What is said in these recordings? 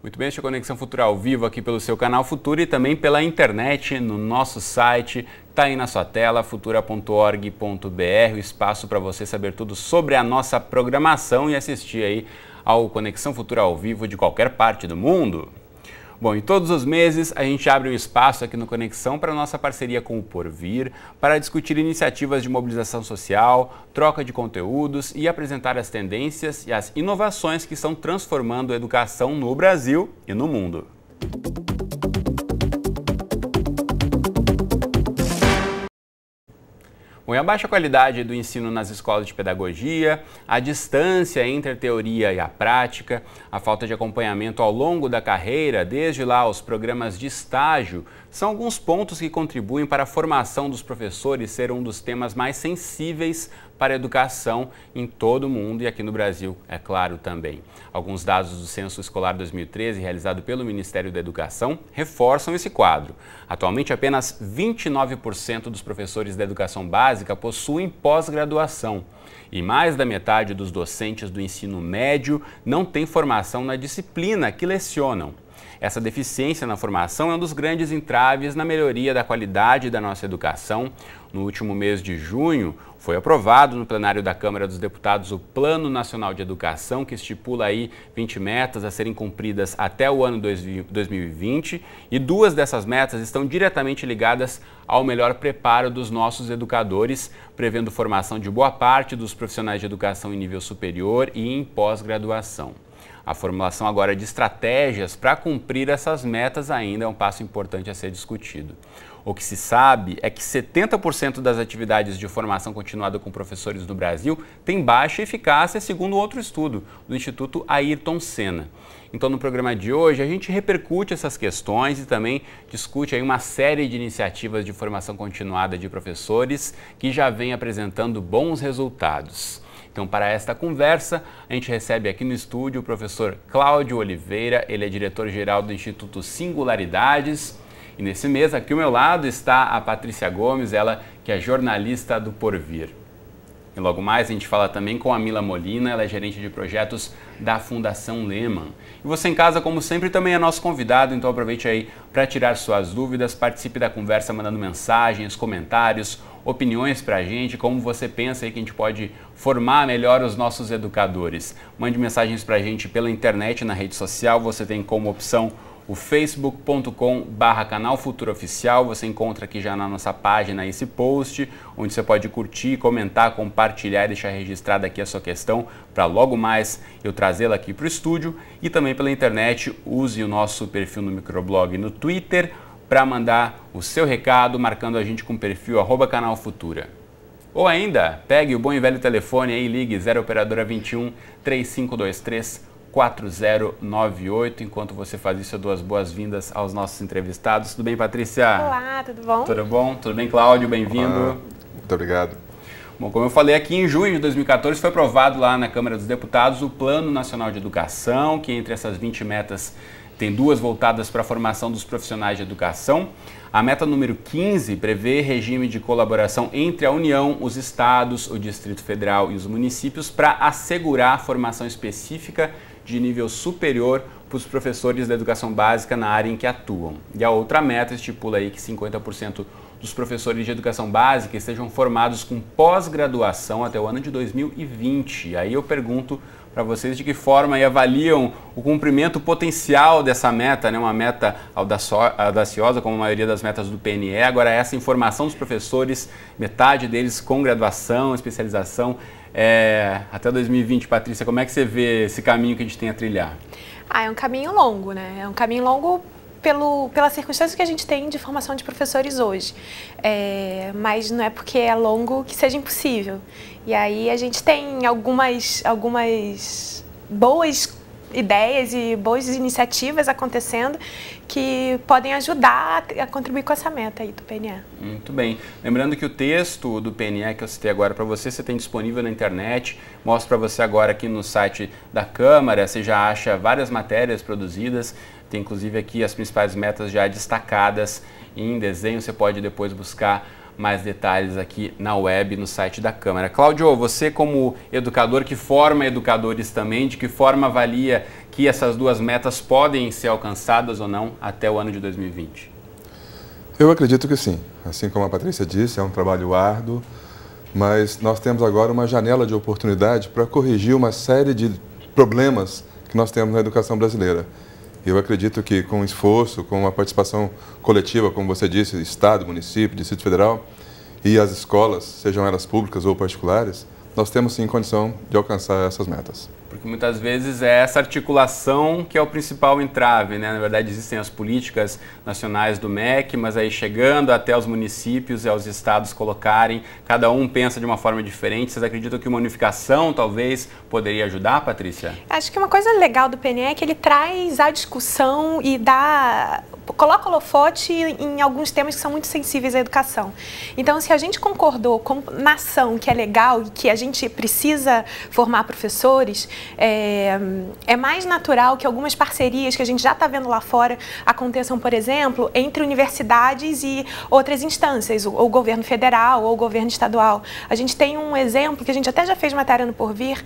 Muito bem, este é a Conexão Futura ao vivo aqui pelo seu canal Futura e também pela internet no nosso site. Está aí na sua tela, futura.org.br, o espaço para você saber tudo sobre a nossa programação e assistir aí ao Conexão Futura ao vivo de qualquer parte do mundo. Bom, e todos os meses a gente abre um espaço aqui no Conexão para a nossa parceria com o Porvir, para discutir iniciativas de mobilização social, troca de conteúdos e apresentar as tendências e as inovações que estão transformando a educação no Brasil e no mundo. Bom, e a baixa qualidade do ensino nas escolas de pedagogia, a distância entre a teoria e a prática, a falta de acompanhamento ao longo da carreira, desde lá os programas de estágio, são alguns pontos que contribuem para a formação dos professores ser um dos temas mais sensíveis para a educação em todo o mundo e aqui no Brasil, é claro, também. Alguns dados do Censo Escolar 2013, realizado pelo Ministério da Educação, reforçam esse quadro. Atualmente, apenas 29% dos professores da educação básica possuem pós-graduação. E mais da metade dos docentes do ensino médio não tem formação na disciplina que lecionam. Essa deficiência na formação é um dos grandes entraves na melhoria da qualidade da nossa educação. No último mês de junho, foi aprovado no plenário da Câmara dos Deputados o Plano Nacional de Educação, que estipula aí 20 metas a serem cumpridas até o ano 2020, e duas dessas metas estão diretamente ligadas ao melhor preparo dos nossos educadores, prevendo formação de boa parte dos profissionais de educação em nível superior e em pós-graduação. A formulação agora de estratégias para cumprir essas metas ainda é um passo importante a ser discutido. O que se sabe é que 70% das atividades de formação continuada com professores no Brasil têm baixa eficácia, segundo outro estudo do Instituto Ayrton Senna. Então, no programa de hoje, a gente repercute essas questões e também discute aí uma série de iniciativas de formação continuada de professores que já vem apresentando bons resultados. Então, para esta conversa, a gente recebe aqui no estúdio o professor Cláudio Oliveira, ele é diretor-geral do Instituto Singularidades. E nesse mês, aqui ao meu lado, está a Patrícia Gomes, ela que é jornalista do Porvir. E logo mais a gente fala também com a Mila Molina, ela é gerente de projetos da Fundação Lehman. E você em casa, como sempre, também é nosso convidado, então aproveite aí para tirar suas dúvidas, participe da conversa mandando mensagens, comentários, opiniões para a gente, como você pensa aí que a gente pode formar melhor os nossos educadores. Mande mensagens para a gente pela internet, na rede social, você tem como opção o facebook.com/canal Futura Oficial, você encontra aqui já na nossa página esse post, onde você pode curtir, comentar, compartilhar e deixar registrada aqui a sua questão, para logo mais eu trazê-la aqui para o estúdio. E também pela internet, use o nosso perfil no microblog no Twitter, para mandar o seu recado, marcando a gente com o perfil @canal Futura. Ou ainda, pegue o bom e velho telefone aí, ligue 0 operadora 21 3523 4098. Enquanto você faz isso, eu dou as boas-vindas aos nossos entrevistados. Tudo bem, Patrícia? Olá, tudo bom? Tudo bom? Tudo bem, Cláudio? Bem-vindo. Muito obrigado. Bom, como eu falei aqui, em junho de 2014 foi aprovado lá na Câmara dos Deputados o Plano Nacional de Educação, que entre essas 20 metas tem duas voltadas para a formação dos profissionais de educação. A meta número 15 prevê regime de colaboração entre a União, os estados, o Distrito Federal e os municípios para assegurar a formação específica de nível superior para os professores da educação básica na área em que atuam. E a outra meta estipula aí que 50% dos professores de educação básica estejam formados com pós-graduação até o ano de 2020. E aí eu pergunto para vocês de que forma avaliam o cumprimento potencial dessa meta, né? Uma meta audaciosa, como a maioria das metas do PNE. Agora, essa informação dos professores, metade deles com graduação, especialização, até 2020. Patrícia, como é que você vê esse caminho que a gente tem a trilhar? É um caminho longo, né? É um caminho longo pelas circunstâncias que a gente tem de formação de professores hoje. Mas não é porque é longo que seja impossível. E aí a gente tem algumas boas ideias e boas iniciativas acontecendo que podem ajudar a contribuir com essa meta aí do PNE. Muito bem. Lembrando que o texto do PNE que eu citei agora para você tem disponível na internet. Mostro para você agora aqui no site da Câmara. Você já acha várias matérias produzidas. Tem inclusive aqui as principais metas já destacadas em desenho. Você pode depois buscar mais detalhes aqui na web, no site da Câmara. Cláudio, você como educador que forma educadores também, de que forma avalia que essas duas metas podem ser alcançadas ou não até o ano de 2020? Eu acredito que sim. Assim como a Patrícia disse, é um trabalho árduo, mas nós temos agora uma janela de oportunidade para corrigir uma série de problemas que nós temos na educação brasileira. Eu acredito que com esforço, com uma participação coletiva, como você disse, Estado, município, Distrito Federal e as escolas, sejam elas públicas ou particulares, nós temos sim condição de alcançar essas metas. Porque muitas vezes é essa articulação que é o principal entrave, né? Na verdade, existem as políticas nacionais do MEC, mas aí chegando até os municípios e aos estados colocarem, cada um pensa de uma forma diferente. Vocês acreditam que uma unificação talvez poderia ajudar, Patrícia? Acho que uma coisa legal do PNE é que ele traz a discussão e coloca holofote em alguns temas que são muito sensíveis à educação. Então, se a gente concordou com nação que é legal e que a gente precisa formar professores, é mais natural que algumas parcerias que a gente já está vendo lá fora aconteçam, por exemplo, entre universidades e outras instâncias, ou o governo federal ou o governo estadual. A gente tem um exemplo que a gente até já fez matéria no Porvir,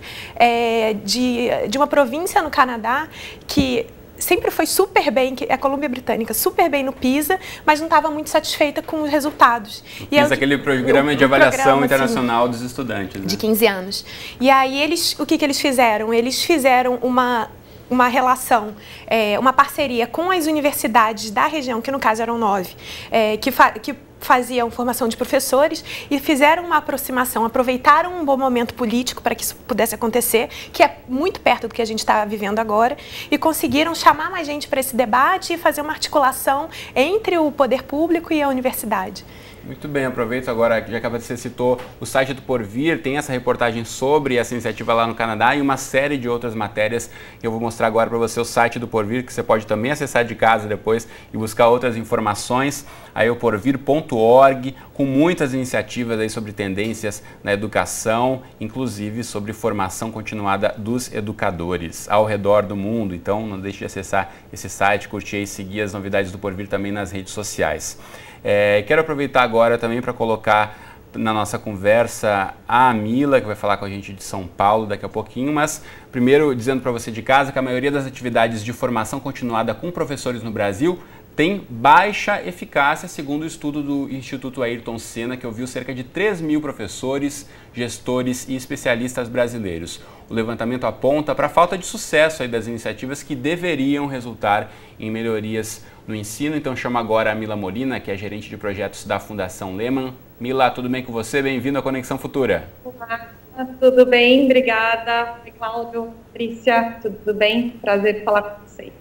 de uma província no Canadá que sempre foi super bem, a Colômbia Britânica, super bem no PISA, mas não estava muito satisfeita com os resultados. PISA, aquele programa de avaliação internacional dos estudantes, né? De 15 anos. E aí, o que eles fizeram? Eles fizeram uma relação, uma parceria com as universidades da região, que no caso eram 9, que faziam formação de professores e fizeram uma aproximação, aproveitaram um bom momento político para que isso pudesse acontecer, que é muito perto do que a gente está vivendo agora, e conseguiram chamar mais gente para esse debate e fazer uma articulação entre o poder público e a universidade. Muito bem, aproveito agora, já que você citou o site do Porvir, tem essa reportagem sobre essa iniciativa lá no Canadá e uma série de outras matérias. Eu vou mostrar agora para você o site do Porvir, que você pode também acessar de casa depois e buscar outras informações. Aí o porvir.org, com muitas iniciativas aí sobre tendências na educação, inclusive sobre formação continuada dos educadores ao redor do mundo. Então não deixe de acessar esse site, curtir e seguir as novidades do Porvir também nas redes sociais. Quero aproveitar agora também para colocar na nossa conversa a Mila, que vai falar com a gente de São Paulo daqui a pouquinho, mas primeiro dizendo para você de casa que a maioria das atividades de formação continuada com professores no Brasil tem baixa eficácia, segundo o estudo do Instituto Ayrton Senna, que ouviu cerca de 3.000 professores, gestores e especialistas brasileiros. O levantamento aponta para a falta de sucesso aí das iniciativas que deveriam resultar em melhorias no ensino. Então chamo agora a Mila Molina, que é gerente de projetos da Fundação Lehman. Mila, tudo bem com você? Bem-vindo à Conexão Futura. Olá, tudo bem? Obrigada. Oi, Cláudio, Patrícia, tudo bem? Prazer falar com vocês.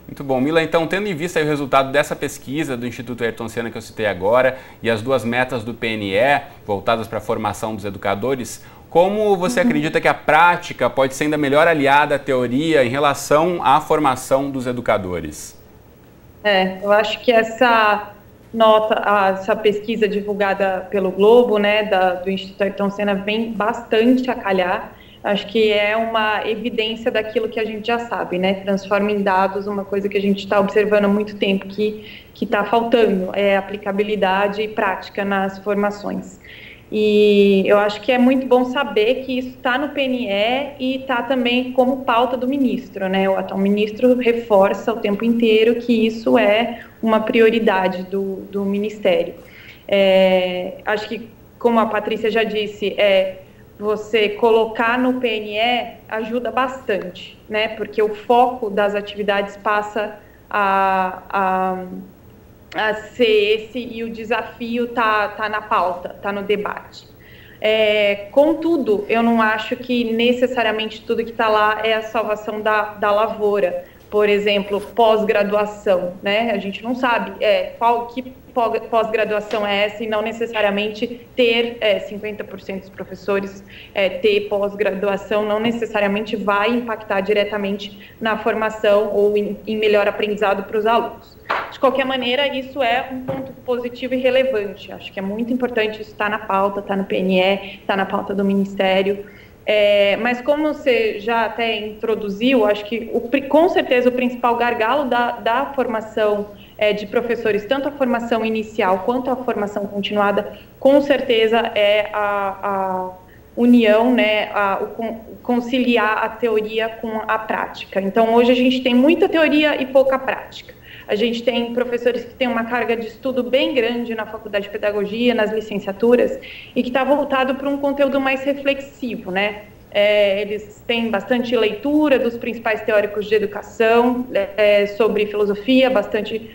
Muito bom. Mila, então, tendo em vista aí o resultado dessa pesquisa do Instituto Ayrton Senna que eu citei agora e as duas metas do PNE voltadas para a formação dos educadores, como você acredita que a prática pode ser ainda melhor aliada à teoria em relação à formação dos educadores? Eu acho que essa pesquisa divulgada pelo Globo, né, do Instituto Ayrton Senna, vem bastante a calhar. Acho que é uma evidência daquilo que a gente já sabe, né? Transforma em dados uma coisa que a gente está observando há muito tempo que está faltando, aplicabilidade e prática nas formações. E eu acho que é muito bom saber que isso está no PNE e está também como pauta do ministro, né? O atual ministro reforça o tempo inteiro que isso é uma prioridade do Ministério. Acho que, como a Patrícia já disse, você colocar no PNE ajuda bastante, né? Porque o foco das atividades passa a ser esse e o desafio tá na pauta, tá no debate. Contudo, eu não acho que necessariamente tudo que está lá é a salvação da lavoura. Por exemplo, pós-graduação, né? A gente não sabe que pós-graduação é essa e não necessariamente ter 50% dos professores ter pós-graduação não necessariamente vai impactar diretamente na formação ou em melhor aprendizado para os alunos. De qualquer maneira, isso é um ponto positivo e relevante. Acho que é muito importante isso estar na pauta, está no PNE, está na pauta do Ministério. Mas como você já até introduziu, acho que com certeza o principal gargalo da formação de professores, tanto a formação inicial quanto a formação continuada, com certeza é a união, né, conciliar a teoria com a prática. Então, hoje a gente tem muita teoria e pouca prática. A gente tem professores que têm uma carga de estudo bem grande na Faculdade de Pedagogia, nas licenciaturas, e que está voltado para um conteúdo mais reflexivo, né? Eles têm bastante leitura dos principais teóricos de educação, sobre filosofia, bastante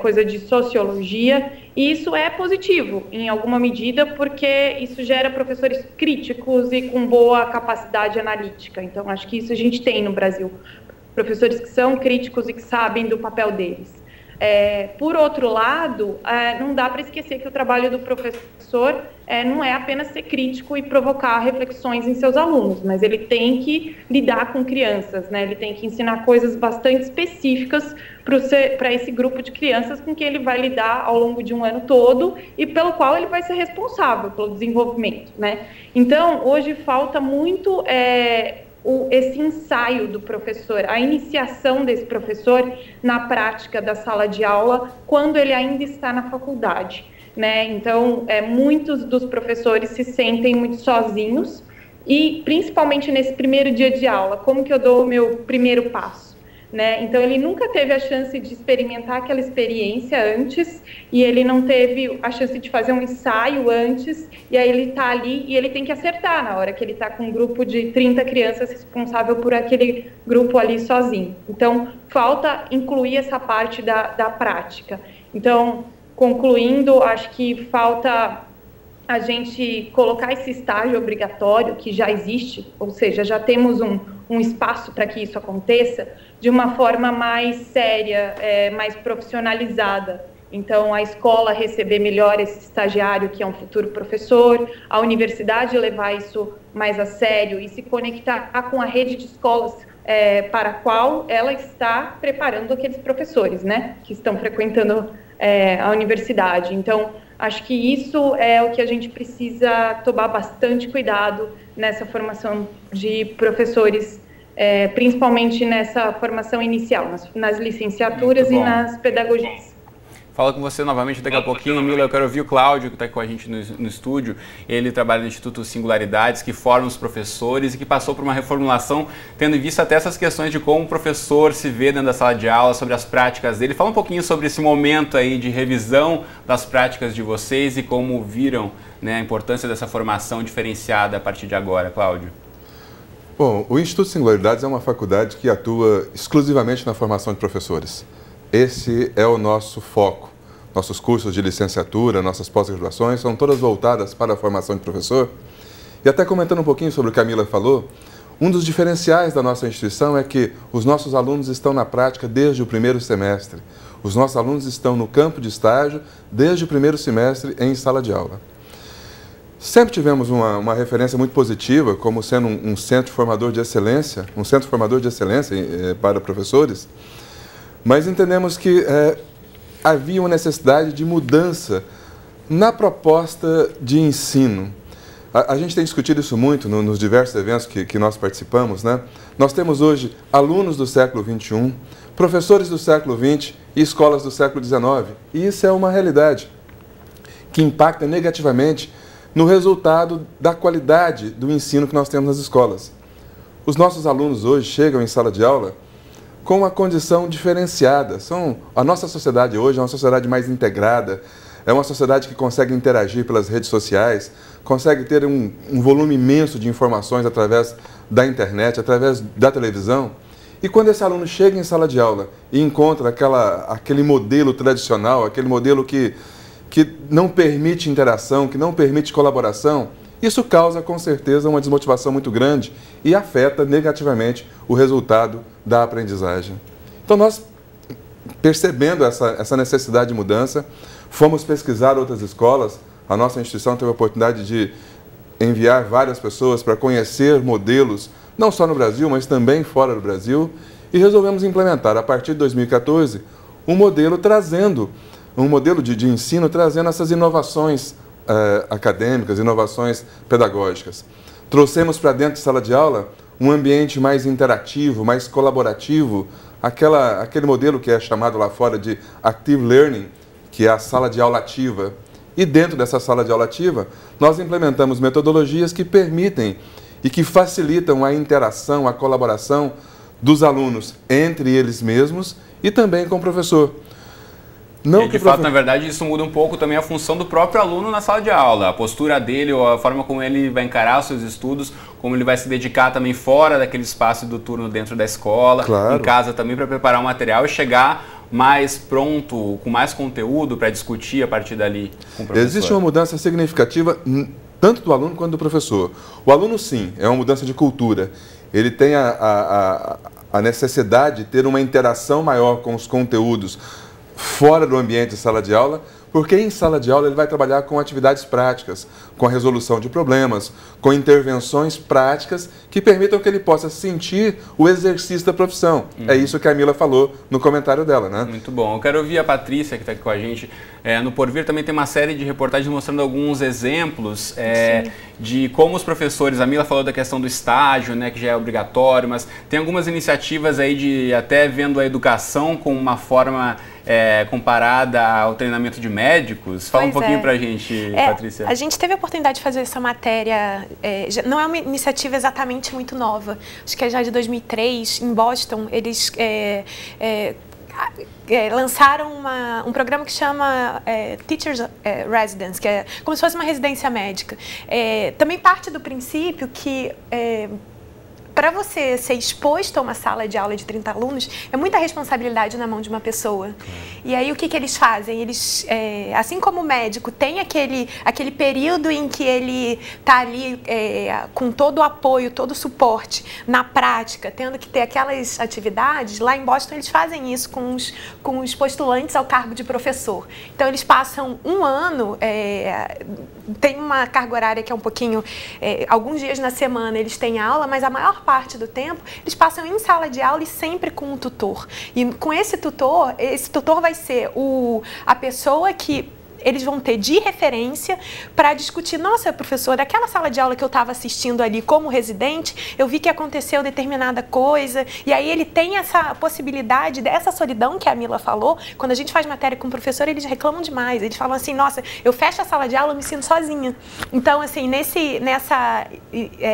coisa de sociologia, e isso é positivo, em alguma medida, porque isso gera professores críticos e com boa capacidade analítica. Então, acho que isso a gente tem no Brasil. Professores que são críticos e que sabem do papel deles. Por outro lado, não dá para esquecer que o trabalho do professor não é apenas ser crítico e provocar reflexões em seus alunos, mas ele tem que lidar com crianças, né? Ele tem que ensinar coisas bastante específicas para esse grupo de crianças com que ele vai lidar ao longo de um ano todo e pelo qual ele vai ser responsável pelo desenvolvimento, né? Então, hoje falta muito esse ensaio do professor, a iniciação desse professor na prática da sala de aula, quando ele ainda está na faculdade, né? Então, muitos dos professores se sentem muito sozinhos e, principalmente nesse primeiro dia de aula, como que eu dou o meu primeiro passo? Né? Então, ele nunca teve a chance de experimentar aquela experiência antes e ele não teve a chance de fazer um ensaio antes, e aí ele está ali e ele tem que acertar na hora que ele está com um grupo de 30 crianças responsável por aquele grupo ali sozinho. Então, falta incluir essa parte da prática. Então, concluindo, acho que falta a gente colocar esse estágio obrigatório que já existe, ou seja, já temos um espaço para que isso aconteça, de uma forma mais séria, mais profissionalizada. Então, a escola receber melhor esse estagiário, que é um futuro professor, a universidade levar isso mais a sério e se conectar com a rede de escolas para a qual ela está preparando aqueles professores, né, que estão frequentando a universidade. Então, acho que isso é o que a gente precisa tomar bastante cuidado nessa formação de professores, principalmente nessa formação inicial, nas licenciaturas e nas pedagogias. Falo com você novamente daqui a pouquinho, Mila. Eu quero ouvir o Cláudio, que está com a gente no estúdio. Ele trabalha no Instituto Singularidades, que forma os professores e que passou por uma reformulação, tendo em vista até essas questões de como o professor se vê dentro da sala de aula, sobre as práticas dele. Fala um pouquinho sobre esse momento aí de revisão das práticas de vocês e como viram, né, a importância dessa formação diferenciada a partir de agora, Cláudio. Bom, o Instituto Singularidades é uma faculdade que atua exclusivamente na formação de professores. Esse é o nosso foco. Nossos cursos de licenciatura, nossas pós-graduações são todas voltadas para a formação de professor. E até comentando um pouquinho sobre o que a Mila falou, um dos diferenciais da nossa instituição é que os nossos alunos estão na prática desde o primeiro semestre. Os nossos alunos estão no campo de estágio desde o primeiro semestre em sala de aula. Sempre tivemos uma referência muito positiva como sendo um centro formador de excelência, para professores, mas entendemos que havia uma necessidade de mudança na proposta de ensino. A gente tem discutido isso muito nos diversos eventos que nós participamos, né? Nós temos hoje alunos do século XXI, professores do século XX e escolas do século XIX. E isso é uma realidade que impacta negativamente no resultado da qualidade do ensino que nós temos nas escolas. Os nossos alunos hoje chegam em sala de aula com uma condição diferenciada. A nossa sociedade hoje é uma sociedade mais integrada, é uma sociedade que consegue interagir pelas redes sociais, consegue ter um volume imenso de informações através da internet, através da televisão. E quando esse aluno chega em sala de aula e encontra aquele modelo tradicional, aquele modelo que não permite interação, que não permite colaboração, isso causa, com certeza, uma desmotivação muito grande e afeta negativamente o resultado da aprendizagem. Então, nós, percebendo essa necessidade de mudança, fomos pesquisar outras escolas. A nossa instituição teve a oportunidade de enviar várias pessoas para conhecer modelos, não só no Brasil, mas também fora do Brasil, e resolvemos implementar, a partir de 2014, um modelo de ensino trazendo essas inovações acadêmicas, inovações pedagógicas. Trouxemos para dentro de sala de aula um ambiente mais interativo, mais colaborativo aquele modelo que é chamado lá fora de Active Learning, que é a sala de aula ativa. E dentro dessa sala de aula ativa, nós implementamos metodologias que permitem e que facilitam a interação, a colaboração dos alunos entre eles mesmos e também com o professor. Não, e de fato, na verdade, isso muda um pouco também a função do próprio aluno na sala de aula, a postura dele, ou a forma como ele vai encarar os seus estudos, como ele vai se dedicar também fora daquele espaço do turno dentro da escola, claro, em casa também, para preparar o material e chegar mais pronto, com mais conteúdo para discutir a partir dali com o professor. Existe uma mudança significativa tanto do aluno quanto do professor. O aluno, sim, é uma mudança de cultura. Ele tem a necessidade de ter uma interação maior com os conteúdos fora do ambiente de sala de aula, porque em sala de aula ele vai trabalhar com atividades práticas, com a resolução de problemas, com intervenções práticas que permitam que ele possa sentir o exercício da profissão. É isso que a Mila falou no comentário dela, né? Muito bom. Eu quero ouvir a Patrícia, que está aqui com a gente. No Porvir também tem uma série de reportagens mostrando alguns exemplos de como os professores, a Mila falou da questão do estágio, né, que já é obrigatório, mas tem algumas iniciativas aí de até vendo a educação com uma forma comparada ao treinamento de médicos. Fala um pouquinho pra gente, Patrícia. A gente teve a oportunidade de fazer essa matéria, não é uma iniciativa exatamente muito nova, acho que é já de 2003, em Boston, eles lançaram um programa que chama Teachers Residence, que é como se fosse uma residência médica. Também parte do princípio que para você ser exposto a uma sala de aula de 30 alunos, é muita responsabilidade na mão de uma pessoa. E aí o que eles fazem? Eles, assim como o médico tem aquele período em que ele está ali com todo o apoio, todo o suporte na prática, tendo que ter aquelas atividades, lá em Boston eles fazem isso com os postulantes ao cargo de professor. Então eles passam um ano, tem uma carga horária que é um pouquinho, alguns dias na semana eles têm aula, mas a maior parte do tempo eles passam em sala de aula e sempre com um tutor. E com esse tutor vai ser a pessoa que eles vão ter de referência para discutir, nossa, professor, daquela sala de aula que eu estava assistindo ali como residente, eu vi que aconteceu determinada coisa, e aí ele tem essa possibilidade dessa solidão que a Mila falou. Quando a gente faz matéria com o professor, eles reclamam demais, eles falam assim, nossa, eu fecho a sala de aula, eu me sinto sozinha. Então, assim, nessa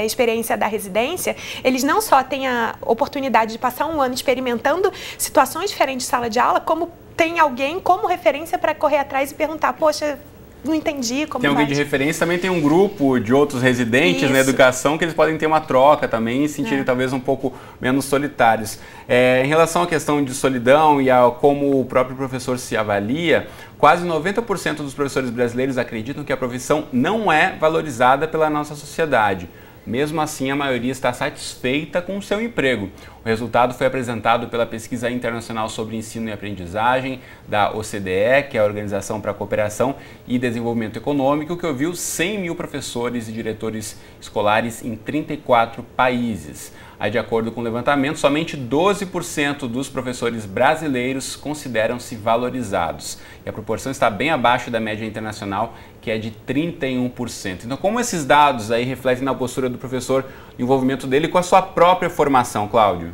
experiência da residência, eles não só têm a oportunidade de passar um ano experimentando situações diferentes de sala de aula, como tem alguém como referência para correr atrás e perguntar, poxa, não entendi como tem alguém de referência, também tem um grupo de outros residentes na educação que eles podem ter uma troca também e sentirem talvez um pouco menos solitários. Em relação à questão de solidão e a como o próprio professor se avalia, quase 90% dos professores brasileiros acreditam que a profissão não é valorizada pela nossa sociedade. Mesmo assim, a maioria está satisfeita com o seu emprego. O resultado foi apresentado pela Pesquisa Internacional sobre Ensino e Aprendizagem da OCDE, que é a Organização para a Cooperação e Desenvolvimento Econômico, que ouviu 100 mil professores e diretores escolares em 34 países. Aí, de acordo com o levantamento, somente 12% dos professores brasileiros consideram-se valorizados. E a proporção está bem abaixo da média internacional, que é de 31%. Então, como esses dados aí refletem na postura do professor, o envolvimento dele com a sua própria formação, Cláudio?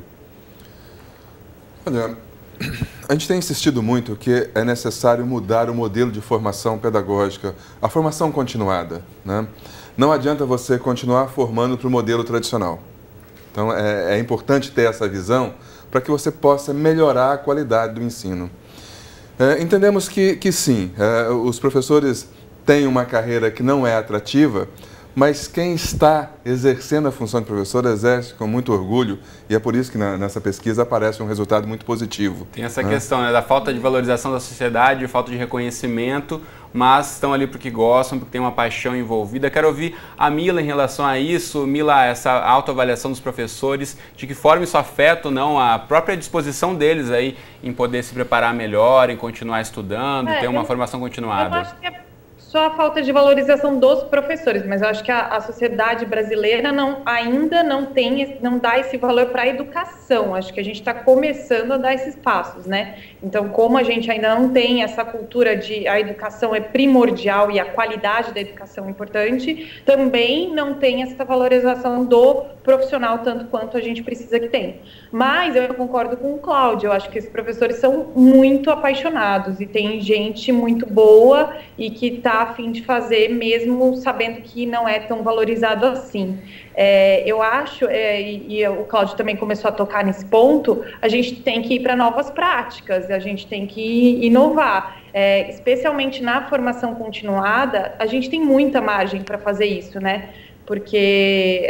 Olha, a gente tem insistido muito que é necessário mudar o modelo de formação pedagógica, a formação continuada, né? Não adianta você continuar formando para o modelo tradicional. Então, é importante ter essa visão para que você possa melhorar a qualidade do ensino. Entendemos que sim, os professores têm uma carreira que não é atrativa, mas quem está exercendo a função de professor exerce com muito orgulho e é por isso que nessa pesquisa aparece um resultado muito positivo. Tem essa questão, né, da falta de valorização da sociedade, falta de reconhecimento, mas estão ali porque gostam, porque tem uma paixão envolvida. Quero ouvir a Mila em relação a isso. Mila, essa autoavaliação dos professores, de que forma isso afeta ou não a própria disposição deles aí em poder se preparar melhor, em continuar estudando, ter uma formação continuada? Eu acho que é só a falta de valorização dos professores, mas eu acho que a sociedade brasileira ainda não dá esse valor para a educação. Acho que a gente está começando a dar esses passos, né? Então, como a gente ainda não tem essa cultura de a educação é primordial e a qualidade da educação é importante, também não tem essa valorização do profissional tanto quanto a gente precisa que tenha. Mas eu concordo com o Cláudio, eu acho que esses professores são muito apaixonados e tem gente muito boa e que está a fim de fazer, mesmo sabendo que não é tão valorizado assim. Eu acho, e o Cláudio também começou a tocar nesse ponto, a gente tem que ir para novas práticas, a gente tem que inovar. Especialmente na formação continuada, a gente tem muita margem para fazer isso, né? Porque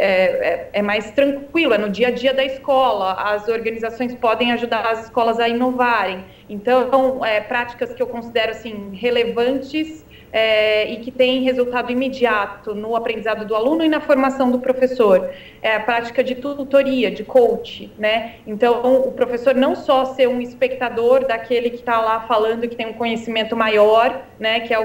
é mais tranquilo, é no dia a dia da escola, as organizações podem ajudar as escolas a inovarem. Então, práticas que eu considero assim, relevantes e que têm resultado imediato no aprendizado do aluno e na formação do professor. A prática de tutoria, de coach, né? Então, o professor não só ser um espectador daquele que está lá falando que tem um conhecimento maior, né? Que é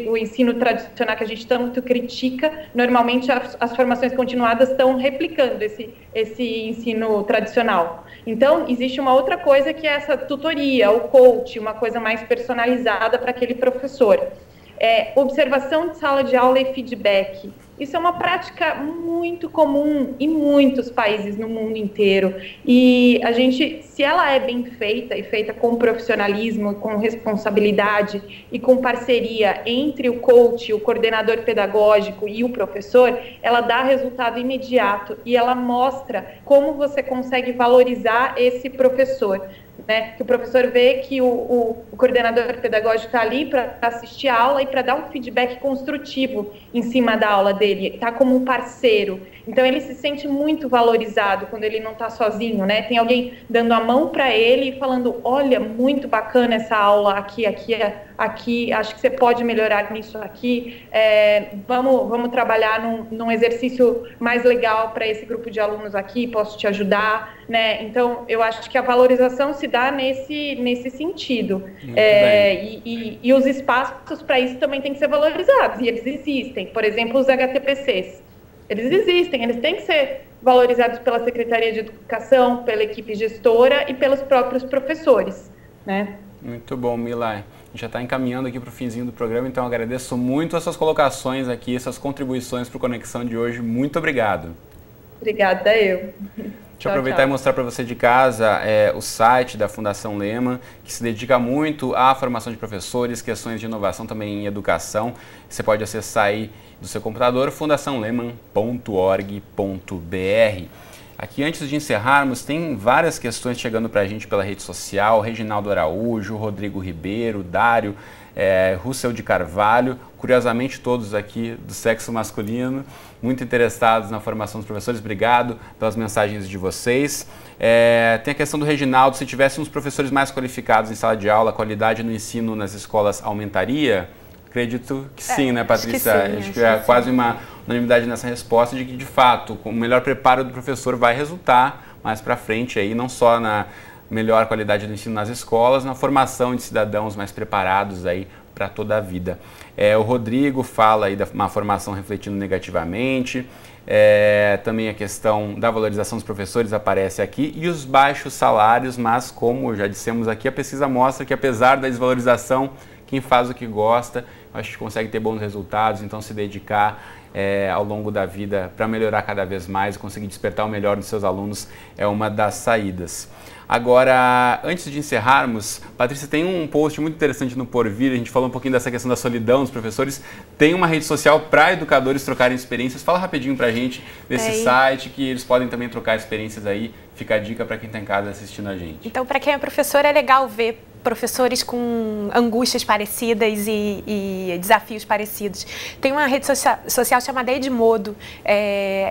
o ensino tradicional que a gente tanto critica. Normalmente, as formações continuadas estão replicando esse ensino tradicional. Então, existe uma outra coisa que é essa tutoria, o coach, uma coisa mais personalizada para aquele professor. Observação de sala de aula e feedback. Isso é uma prática muito comum em muitos países no mundo inteiro. E a gente, se ela é bem feita e feita com profissionalismo, com responsabilidade e com parceria entre o coach, o coordenador pedagógico e o professor, ela dá resultado imediato e ela mostra como você consegue valorizar esse professor. Né, que o professor vê que o coordenador pedagógico está ali para assistir a aula e para dar um feedback construtivo em cima da aula dele, está como um parceiro. Então, ele se sente muito valorizado quando ele não está sozinho, né? Tem alguém dando a mão para ele e falando, olha, muito bacana essa aula aqui, acho que você pode melhorar nisso aqui, vamos trabalhar num exercício mais legal para esse grupo de alunos aqui, posso te ajudar, né? Então, eu acho que a valorização se dá nesse sentido. E os espaços para isso também têm que ser valorizados, e eles existem. Por exemplo, os HTPCs. Eles existem, eles têm que ser valorizados pela Secretaria de Educação, pela equipe gestora e pelos próprios professores, né? Muito bom, Milay. Já está encaminhando aqui para o finzinho do programa, então agradeço muito as suas colocações aqui, essas contribuições para o Conexão de hoje. Muito obrigado. Obrigada, eu. Deixa eu aproveitar e mostrar para você de casa o site da Fundação Lehman, que se dedica muito à formação de professores, questões de inovação também em educação. Você pode acessar aí do seu computador, fundaçãolehman.org.br. Aqui, antes de encerrarmos, tem várias questões chegando para a gente pela rede social. Reginaldo Araújo, Rodrigo Ribeiro, Dário, Russell de Carvalho, curiosamente todos aqui do sexo masculino, muito interessados na formação dos professores. Obrigado pelas mensagens de vocês. Tem a questão do Reginaldo, se tivéssemos professores mais qualificados em sala de aula, a qualidade no ensino nas escolas aumentaria? Acredito que sim, né, Patrícia? Acho que é quase uma unanimidade nessa resposta de que, de fato, com o melhor preparo do professor vai resultar mais para frente aí, não só na melhor qualidade do ensino nas escolas, na formação de cidadãos mais preparados aí para toda a vida. O Rodrigo fala aí de uma formação refletindo negativamente, também a questão da valorização dos professores aparece aqui e os baixos salários, mas como já dissemos aqui, a pesquisa mostra que apesar da desvalorização, quem faz o que gosta, acho que consegue ter bons resultados, então se dedicar ao longo da vida para melhorar cada vez mais e conseguir despertar o melhor dos seus alunos é uma das saídas. Agora, antes de encerrarmos, Patrícia, tem um post muito interessante no Porvir, a gente falou um pouquinho dessa questão da solidão dos professores, tem uma rede social para educadores trocarem experiências. Fala rapidinho para a gente desse site, que eles podem também trocar experiências aí, fica a dica para quem está em casa assistindo a gente. Então, para quem é professor, é legal ver professores com angústias parecidas e desafios parecidos. Tem uma rede social chamada Edmodo,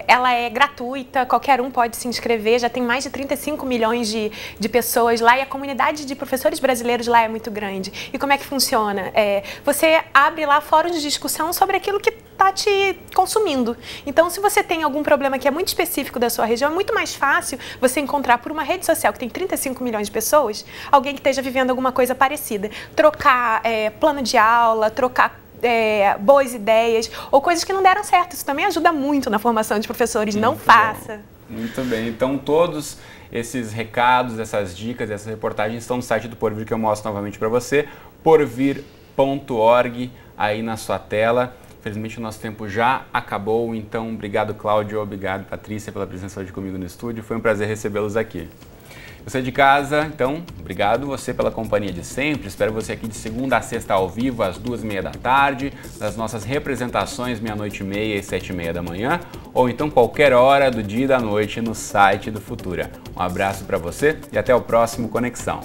ela é gratuita, qualquer um pode se inscrever, já tem mais de 35 milhões de pessoas lá e a comunidade de professores brasileiros lá é muito grande. E como é que funciona? Você abre lá fóruns de discussão sobre aquilo que está te consumindo. Então, se você tem algum problema que é muito específico da sua região, é muito mais fácil você encontrar por uma rede social que tem 35 milhões de pessoas, alguém que esteja vivendo alguma coisa parecida. Trocar plano de aula, trocar boas ideias ou coisas que não deram certo. Isso também ajuda muito na formação de professores. Não faça. Muito bem. Então, todos esses recados, essas dicas, essas reportagens estão no site do Porvir, que eu mostro novamente para você, porvir.org, aí na sua tela. Infelizmente o nosso tempo já acabou, então obrigado, Cláudio, obrigado, Patrícia, pela presença hoje comigo no estúdio. Foi um prazer recebê-los aqui. Você de casa, então, obrigado você pela companhia de sempre. Espero você aqui de segunda a sexta ao vivo, às 2h30 da tarde, das nossas representações, 00:30 e 7h30 da manhã, ou então qualquer hora do dia e da noite no site do Futura. Um abraço para você e até o próximo Conexão.